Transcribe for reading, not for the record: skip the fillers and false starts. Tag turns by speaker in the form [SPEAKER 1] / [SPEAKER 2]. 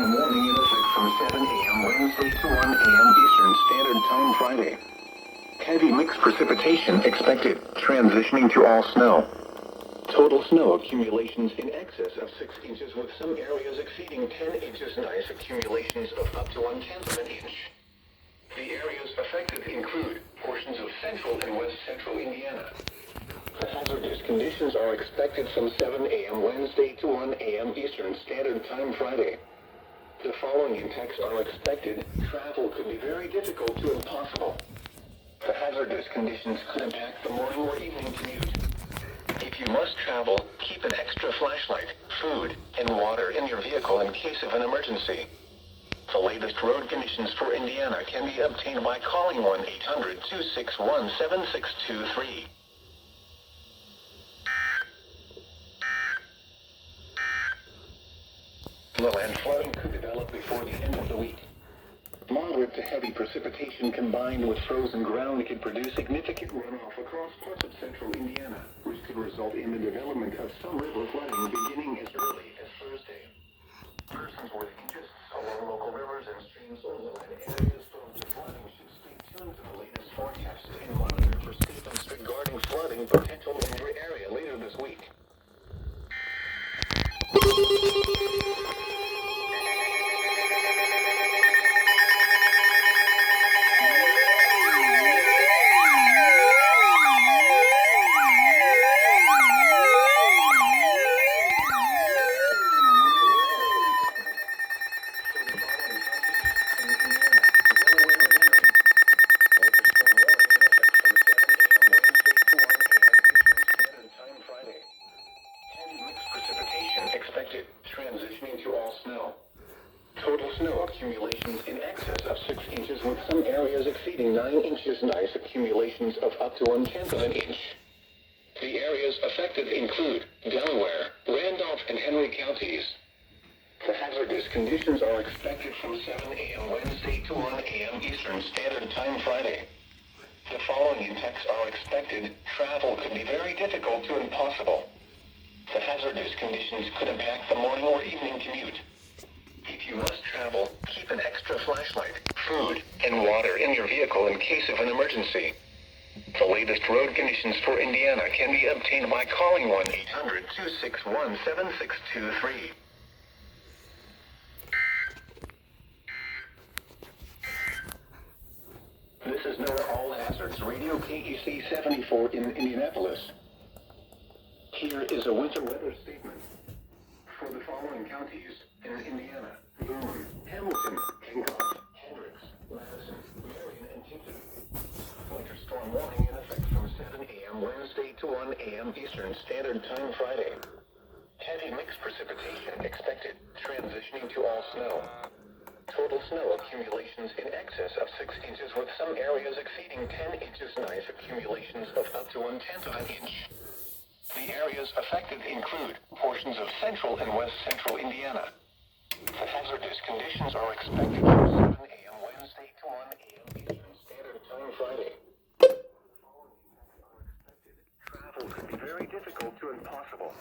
[SPEAKER 1] the morning in effect from 7 a.m. Wednesday to 1 a.m. Eastern Standard Time Friday. Heavy mixed precipitation expected, transitioning to all snow. Total snow accumulations in excess of 6 inches, with some areas exceeding 10 inches and ice accumulations of up to 1/10 of an inch. The areas affected include portions of central and west central Indiana. The hazardous conditions are expected from 7 a.m. Wednesday to 1 a.m. Eastern Standard Time Friday. The following impacts are expected. Travel could be very difficult to impossible. The hazardous conditions could impact the morning or evening commute. If you must travel, keep an extra flashlight, food, and water in your vehicle in case of an emergency. The latest road conditions for Indiana can be obtained by calling 1-800-261-7623. Lowland flooding could develop before the end of the week. Moderate to heavy precipitation combined with frozen ground can produce significant runoff across parts of central Indiana, which could result in the development of some river flooding beginning as early as Thursday. Persons with interests along local rivers and streams or lowland areas prone to flooding should stay tuned to the latest forecasts and monitor for statements regarding flooding potential in your area later this week. Expected, transitioning to all snow. Total snow accumulations in excess of 6 inches, with some areas exceeding 9 inches and ice accumulations of up to 1/10 of an inch. The areas affected include Delaware, Randolph, and Henry counties. The hazardous conditions are expected from 7 a.m. Wednesday to 1 a.m. Eastern Standard Time Friday. The following impacts are expected. Travel could be very difficult to impossible. The hazardous conditions could impact the morning or evening commute. If you must travel, keep an extra flashlight, food, and water in your vehicle in case of an emergency. The latest road conditions for Indiana can be obtained by calling 1-800-261-7623. This is NOAA All Hazards Radio KEC 74 in Indianapolis. Here is a winter weather statement for the following counties in Indiana: Boone, Hamilton, Hancock, Hendricks, Madison, Marion, and Tipton. Winter storm warning in effect from 7 a.m. Wednesday to 1 a.m. Eastern Standard Time Friday. Heavy mixed precipitation expected, transitioning to all snow. Total snow accumulations in excess of 6 inches, with some areas exceeding 10 inches and ice accumulations of up to 1/10 of an inch. The areas affected include portions of central and west central Indiana. The hazardous conditions are expected from 7 a.m. Wednesday to 1 a.m. Eastern Standard Time Friday. The following impacts are expected. Travel could be very difficult to impossible.